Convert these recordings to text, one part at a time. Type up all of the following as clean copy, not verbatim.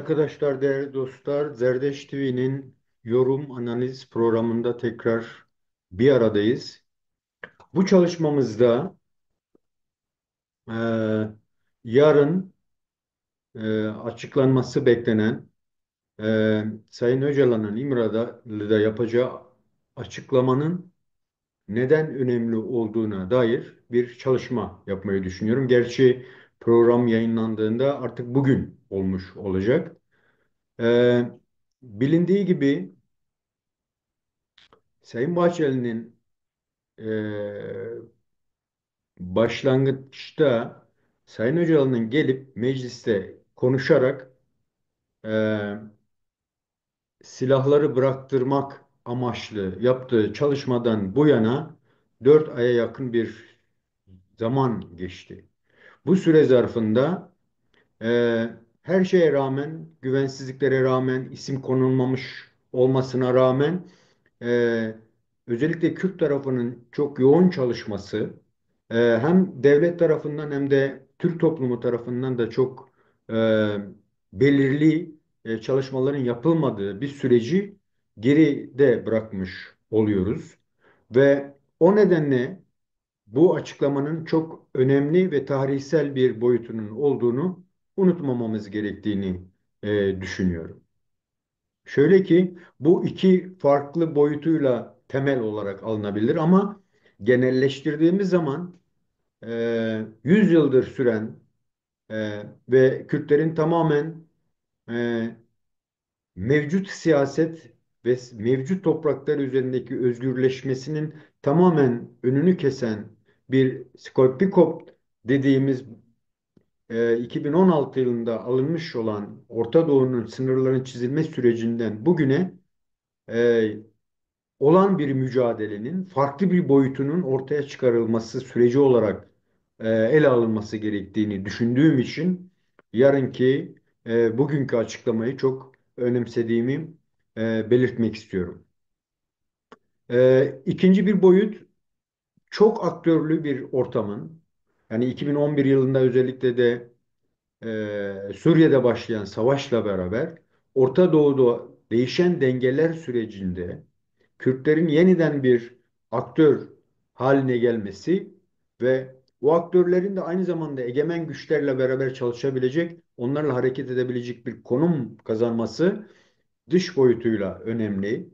Arkadaşlar, değerli dostlar, Zerdeş TV'nin yorum analiz programında tekrar bir aradayız. Bu çalışmamızda e, yarın açıklanması beklenen Sayın Öcalan'ın İmralı'da yapacağı açıklamanın neden önemli olduğuna dair bir çalışma yapmayı düşünüyorum. Gerçi program yayınlandığında artık bugün olmuş olacak. E, Bilindiği gibi Sayın Bahçeli'nin başlangıçta Sayın Öcalan'ın gelip mecliste konuşarak eee, silahları bıraktırmak amaçlı yaptığı çalışmadan bu yana 4 aya yakın bir zaman geçti. Bu süre zarfında her şeye rağmen, güvensizliklere rağmen, isim konulmamış olmasına rağmen e, özellikle Kürt tarafının çok yoğun çalışması hem devlet tarafından hem de Türk toplumu tarafından da çok e, belirli çalışmaların yapılmadığı bir süreci geride bırakmış oluyoruz. Ve o nedenle bu açıklamanın çok önemli ve tarihsel bir boyutunun olduğunu unutmamamız gerektiğini düşünüyorum. Şöyle ki bu iki farklı boyutuyla temel olarak alınabilir ama genelleştirdiğimiz zaman 100 yıldır süren ve Kürtlerin tamamen e, mevcut siyaset ve mevcut topraklar üzerindeki özgürleşmesinin tamamen önünü kesen bir Skolpikop dediğimiz 2016 yılında alınmış olan Orta Doğu'nun sınırlarının çizilme sürecinden bugüne e, olan bir mücadelenin farklı bir boyutunun ortaya çıkarılması süreci olarak ele alınması gerektiğini düşündüğüm için yarınki bugünkü açıklamayı çok önemsediğimi belirtmek istiyorum. İkinci bir boyut çok aktörlü bir ortamın, yani 2011 yılında özellikle de Suriye'de başlayan savaşla beraber Orta Doğu'da değişen dengeler sürecinde Kürtlerin yeniden bir aktör haline gelmesi ve o aktörlerin de aynı zamanda egemen güçlerle beraber çalışabilecek, onlarla hareket edebilecek bir konum kazanması dış boyutuyla önemli.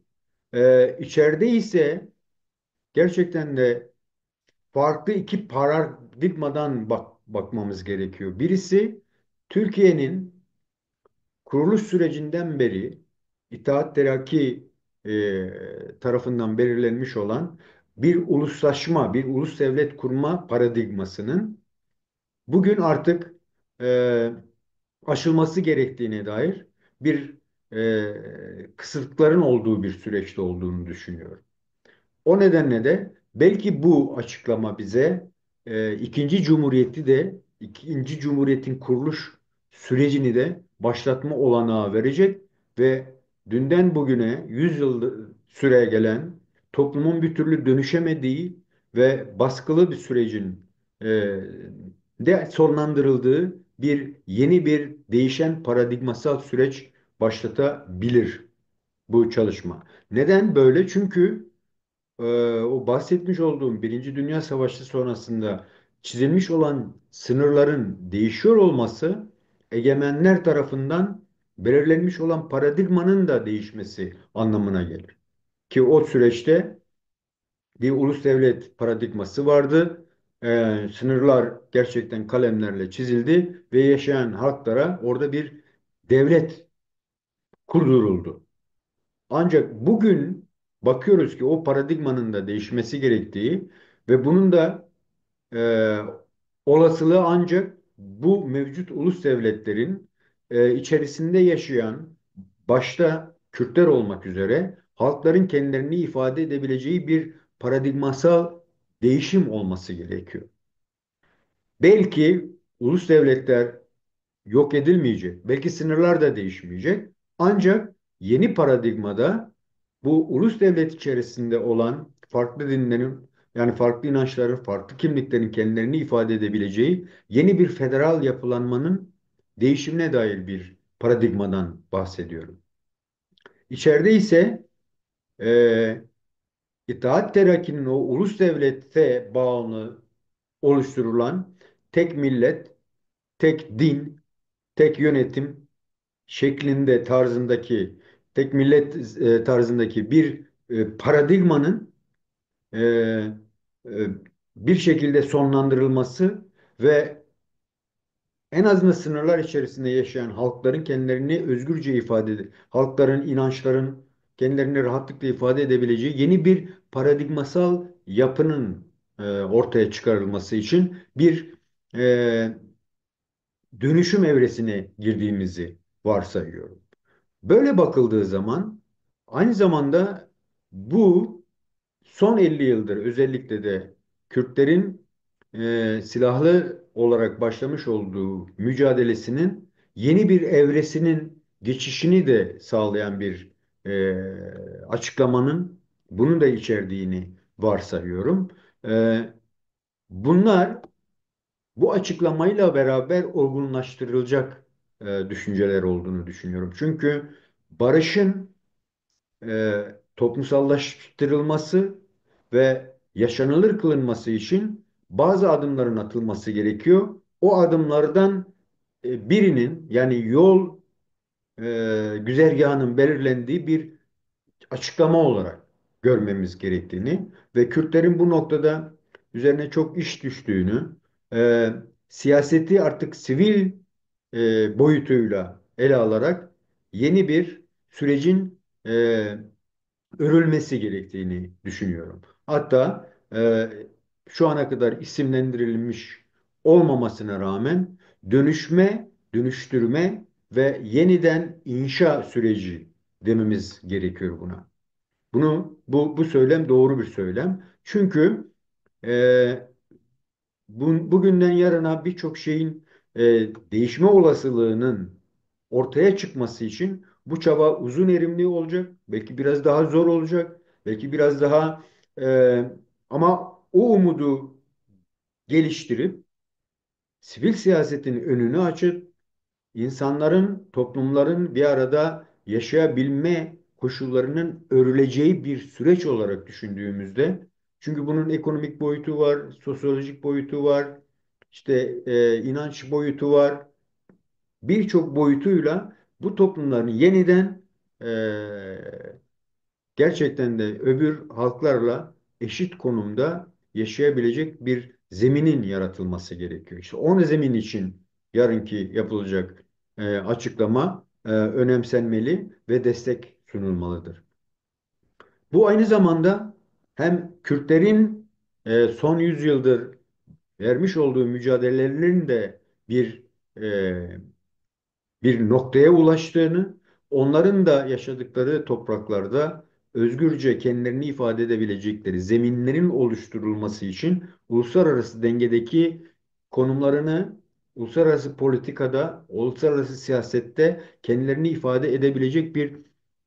İçeride ise gerçekten de farklı iki paradigmadan bakmamız gerekiyor. Birisi Türkiye'nin kuruluş sürecinden beri İttihat Terakki tarafından belirlenmiş olan bir uluslaşma, bir ulus devlet kurma paradigmasının bugün artık e, aşılması gerektiğine dair bir kısıtların olduğu bir süreçte olduğunu düşünüyorum. O nedenle de belki bu açıklama bize ikinci Cumhuriyet'in kuruluş sürecini de başlatma olanağı verecek ve dünden bugüne 100 yıl süre gelen toplumun bir türlü dönüşemediği ve baskılı bir sürecin e, de sonlandırıldığı yeni bir değişen paradigmasal süreç başlatabilir bu çalışma. Neden böyle? Çünkü o bahsetmiş olduğum Birinci Dünya Savaşı sonrasında çizilmiş olan sınırların değişiyor olması egemenler tarafından belirlenmiş olan paradigmanın da değişmesi anlamına gelir. Ki o süreçte bir ulus devlet paradigması vardı. Sınırlar gerçekten kalemlerle çizildi ve yaşayan halklara orada bir devlet kurduruldu. Ancak bugün bakıyoruz ki o paradigmanın da değişmesi gerektiği ve bunun da e, olasılığı ancak bu mevcut ulus devletlerin içerisinde yaşayan başta Kürtler olmak üzere halkların kendilerini ifade edebileceği bir paradigmasal değişim olması gerekiyor. Belki ulus devletler yok edilmeyecek. Belki sınırlar da değişmeyecek. Ancak yeni paradigmada bu ulus devlet içerisinde olan farklı dinlerin, yani farklı inançların, farklı kimliklerin kendilerini ifade edebileceği yeni bir federal yapılanmanın değişimine dair bir paradigmadan bahsediyorum. İçeride ise e, İttihat Terakki'nin o ulus devlete bağımlı oluşturulan tek millet, tek din, tek yönetim şeklinde tarzındaki tek millet tarzındaki bir paradigmanın e, e, bir şekilde sonlandırılması ve en azından sınırlar içerisinde yaşayan halkların kendilerini özgürce halkların, inançların kendilerini rahatlıkla ifade edebileceği yeni bir paradigmasal yapının ortaya çıkarılması için bir e, dönüşüm evresine girdiğimizi varsayıyorum. Böyle bakıldığı zaman aynı zamanda bu son 50 yıldır özellikle de Kürtlerin silahlı olarak başlamış olduğu mücadelesinin yeni bir evresinin geçişini de sağlayan bir açıklamanın bunu da içerdiğini varsayıyorum. E, bunlar bu açıklamayla beraber olgunlaştırılacak düşünceler olduğunu düşünüyorum. Çünkü barışın toplumsallaştırılması ve yaşanılır kılınması için bazı adımların atılması gerekiyor. O adımlardan birinin yani yol güzergahının belirlendiği bir açıklama olarak görmemiz gerektiğini ve Kürtlerin bu noktada üzerine çok iş düştüğünü, e, siyaseti artık sivil boyutuyla ele alarak yeni bir sürecin örülmesi gerektiğini düşünüyorum. Hatta şu ana kadar isimlendirilmiş olmamasına rağmen dönüştürme ve yeniden inşa süreci dememiz gerekiyor buna. Bu söylem doğru bir söylem. Çünkü e, bugünden yarına birçok şeyin e, değişme olasılığının ortaya çıkması için bu çaba uzun erimli olacak. Belki biraz daha zor olacak. Belki biraz daha ama o umudu geliştirip sivil siyasetin önünü açıp İnsanların, toplumların bir arada yaşayabilme koşullarının örüleceği bir süreç olarak düşündüğümüzde, çünkü bunun ekonomik boyutu var, sosyolojik boyutu var, işte inanç boyutu var, birçok boyutuyla bu toplumların yeniden e, gerçekten de öbür halklarla eşit konumda yaşayabilecek bir zeminin yaratılması gerekiyor. İşte o zemin için yarınki yapılacak açıklama önemsenmeli ve destek sunulmalıdır. Bu aynı zamanda hem Kürtlerin son yüzyıldır vermiş olduğu mücadelelerinin de e, bir noktaya ulaştığını, onların da yaşadıkları topraklarda özgürce kendilerini ifade edebilecekleri zeminlerin oluşturulması için uluslararası dengedeki konumlarını uluslararası politikada, uluslararası siyasette kendilerini ifade edebilecek bir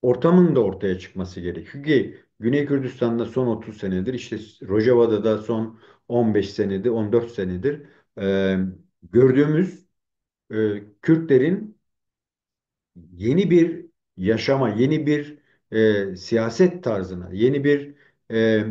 ortamın da ortaya çıkması gerekiyor ki Güney Kürdistan'da son 30 senedir, işte Rojava'da da son 15 senedir, 14 senedir e, gördüğümüz Kürtlerin yeni bir yaşama, yeni bir siyaset tarzına, yeni bir e,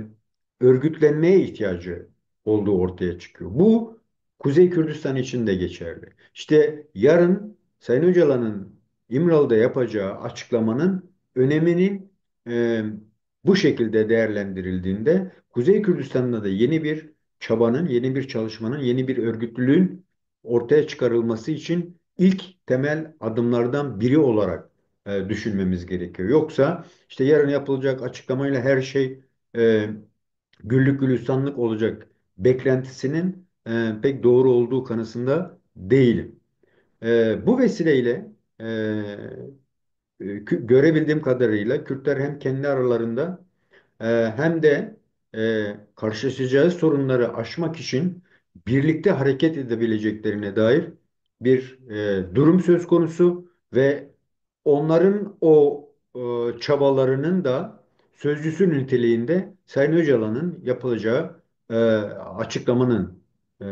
örgütlenmeye ihtiyacı olduğu ortaya çıkıyor. Bu Kuzey Kürdistan için de geçerli. İşte yarın Sayın Öcalan'ın İmralı'da yapacağı açıklamanın öneminin e, bu şekilde değerlendirildiğinde Kuzey Kürdistan'da da yeni bir çabanın, yeni bir çalışmanın, yeni bir örgütlülüğün ortaya çıkarılması için ilk temel adımlardan biri olarak düşünmemiz gerekiyor. Yoksa işte yarın yapılacak açıklamayla her şey güllük gülistanlık olacak beklentisinin pek doğru olduğu kanısında değilim. Bu vesileyle görebildiğim kadarıyla Kürtler hem kendi aralarında hem de karşılaşacağı sorunları aşmak için birlikte hareket edebileceklerine dair bir durum söz konusu ve onların o çabalarının da sözcüsü niteliğinde Sayın Öcalan'ın yapılacağı açıklamanın e,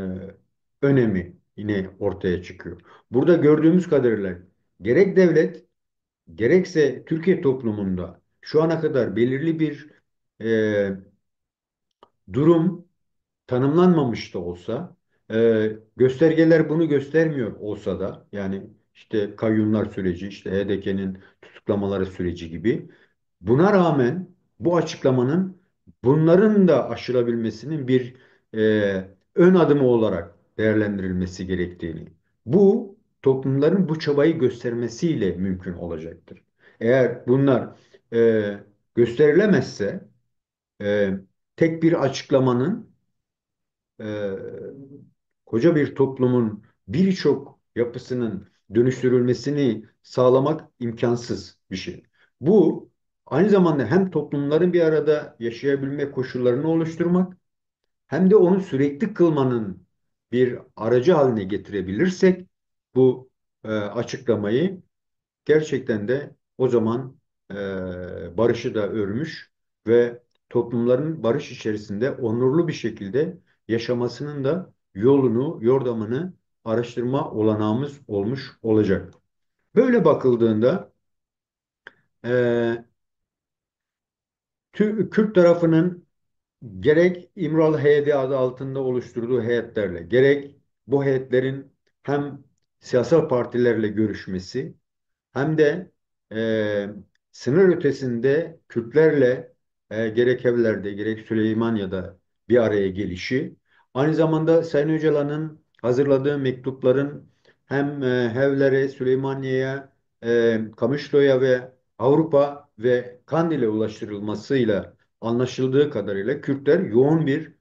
önemi yine ortaya çıkıyor. Burada gördüğümüz kadarıyla gerek devlet gerekse Türkiye toplumunda şu ana kadar belirli bir e, durum tanımlanmamış da olsa, göstergeler bunu göstermiyor olsa da, yani işte kayyumlar süreci, işte HDP'nin tutuklamaları süreci gibi, buna rağmen bu açıklamanın bunların da aşılabilmesinin bir ön adımı olarak değerlendirilmesi gerektiğini, bu toplumların bu çabayı göstermesiyle mümkün olacaktır. Eğer bunlar gösterilemezse, e, tek bir açıklamanın e, koca bir toplumun birçok yapısının dönüştürülmesini sağlamak imkansız bir şey. Bu aynı zamanda hem toplumların bir arada yaşayabilme koşullarını oluşturmak hem de onu sürekli kılmanın bir aracı haline getirebilirsek bu açıklamayı, gerçekten de o zaman barışı da örmüş ve toplumların barış içerisinde onurlu bir şekilde yaşamasının da yolunu, yordamını araştırma olanağımız olmuş olacak. Böyle bakıldığında e, Kürt tarafının gerek İmralı heyeti adı altında oluşturduğu heyetlerle, gerek bu heyetlerin hem siyasal partilerle görüşmesi, hem de e, sınır ötesinde Kürtlerle gerek Evler'de gerek Süleymaniye'de bir araya gelişi, aynı zamanda Sayın Öcalan'ın hazırladığı mektupların hem Hevler'e, Süleymaniye'ye, Kamışlo'ya ve Avrupa ve Kandil'e ulaştırılmasıyla anlaşıldığı kadarıyla Kürtler yoğun bir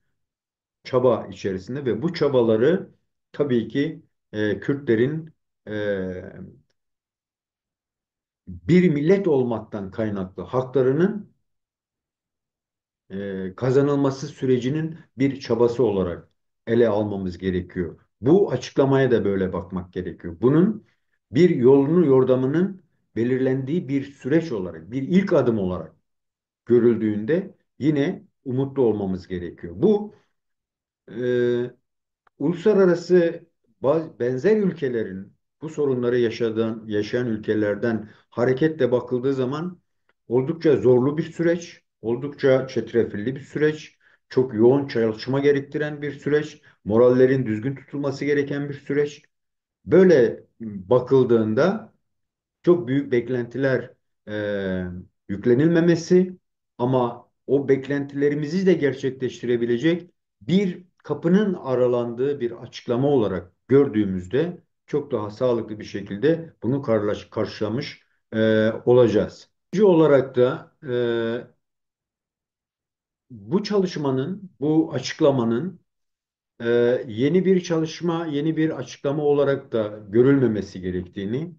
çaba içerisinde ve bu çabaları tabii ki Kürtlerin bir millet olmaktan kaynaklı haklarının kazanılması sürecinin bir çabası olarak ele almamız gerekiyor. Bu açıklamaya da böyle bakmak gerekiyor. Bunun bir yolunu, yordamının belirlendiği bir süreç olarak, bir ilk adım olarak görüldüğünde yine umutlu olmamız gerekiyor. Bu e, uluslararası benzer ülkelerin bu sorunları yaşayan ülkelerden hareketle bakıldığı zaman oldukça zorlu bir süreç, oldukça çetrefilli bir süreç, çok yoğun çalışma gerektiren bir süreç, morallerin düzgün tutulması gereken bir süreç. Böyle bakıldığında çok büyük beklentiler yüklenilmemesi, ama o beklentilerimizi de gerçekleştirebilecek bir kapının aralandığı bir açıklama olarak gördüğümüzde çok daha sağlıklı bir şekilde bunu karşılamış olacağız. İkinci olarak da bu çalışmanın, bu açıklamanın e, yeni bir çalışma, yeni bir açıklama olarak da görülmemesi gerektiğini,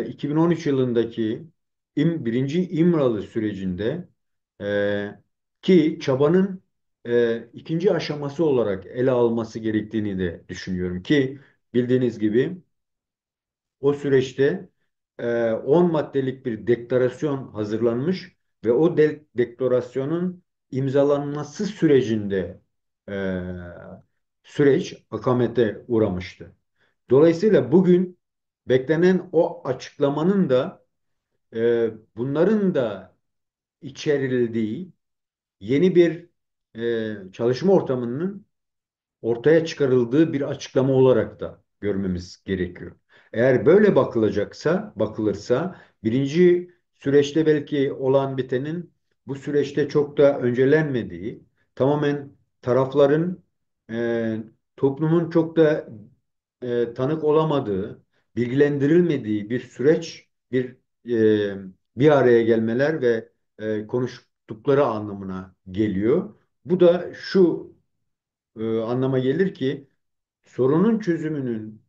2013 yılındaki birinci İmralı sürecinde ki çabanın ikinci aşaması olarak ele alması gerektiğini de düşünüyorum ki, bildiğiniz gibi o süreçte 10 maddelik bir deklarasyon hazırlanmış ve o deklarasyonun imzalanması sürecinde e, süreç akamete uğramıştı. Dolayısıyla bugün beklenen o açıklamanın da bunların da içerildiği yeni bir çalışma ortamının ortaya çıkarıldığı bir açıklama olarak da görmemiz gerekiyor. Eğer böyle bakılırsa birinci süreçte belki olan bitenin bu süreçte çok da öncelenmediği, tamamen tarafların e, toplumun çok da tanık olamadığı, bilgilendirilmediği bir süreç, bir araya gelmeler ve konuştukları anlamına geliyor. Bu da şu anlama gelir ki, sorunun çözümünün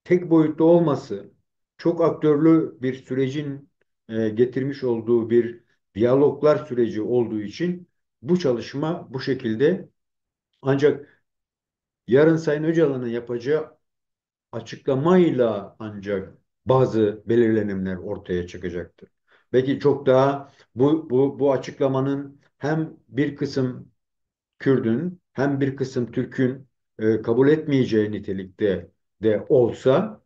tek boyutlu olması, çok aktörlü bir sürecin getirmiş olduğu bir diyaloglar süreci olduğu için bu çalışma bu şekilde, ancak yarın Sayın Öcalan'ın yapacağı açıklamayla ancak bazı belirlenimler ortaya çıkacaktır. Belki çok daha bu açıklamanın hem bir kısım Kürdün hem bir kısım Türk'ün kabul etmeyeceği nitelikte de olsa,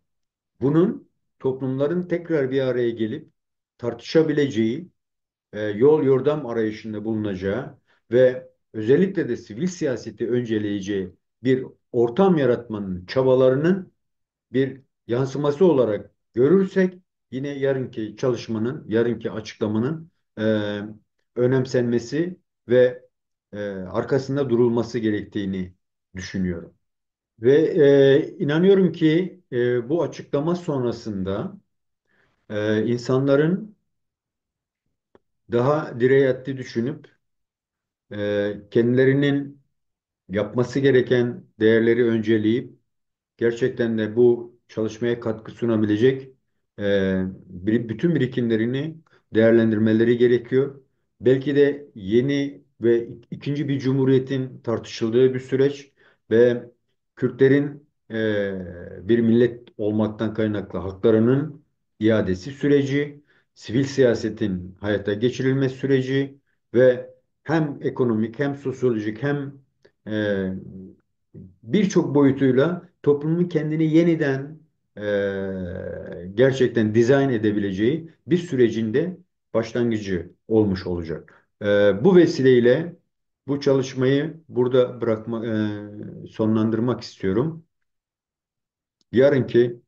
bunun toplumların tekrar bir araya gelip tartışabileceği, yol yordam arayışında bulunacağı ve özellikle de sivil siyaseti önceleyeceği bir ortam yaratmanın çabalarının bir yansıması olarak görürsek yine yarınki çalışmanın, yarınki açıklamanın e, önemsenmesi ve arkasında durulması gerektiğini düşünüyorum. Ve inanıyorum ki bu açıklama sonrasında insanların daha dirayetli düşünüp kendilerinin yapması gereken değerleri önceleyip gerçekten de bu çalışmaya katkı sunabilecek bütün birikimlerini değerlendirmeleri gerekiyor. Belki de yeni ve ikinci bir cumhuriyetin tartışıldığı bir süreç ve Kürtlerin bir millet olmaktan kaynaklı haklarının iadesi süreci, sivil siyasetin hayata geçirilme süreci ve hem ekonomik hem sosyolojik hem e, birçok boyutuyla toplumun kendini yeniden gerçekten dizayn edebileceği bir sürecinde başlangıcı olmuş olacak. Bu vesileyle bu çalışmayı burada sonlandırmak istiyorum. Yarınki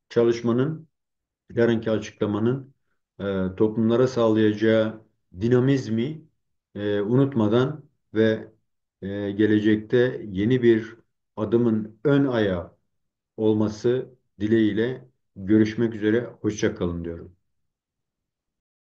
çalışmanın, yarınki açıklamanın toplumlara sağlayacağı dinamizmi unutmadan ve gelecekte yeni bir adımın ön ayağı olması dileğiyle görüşmek üzere. Hoşça kalın diyorum.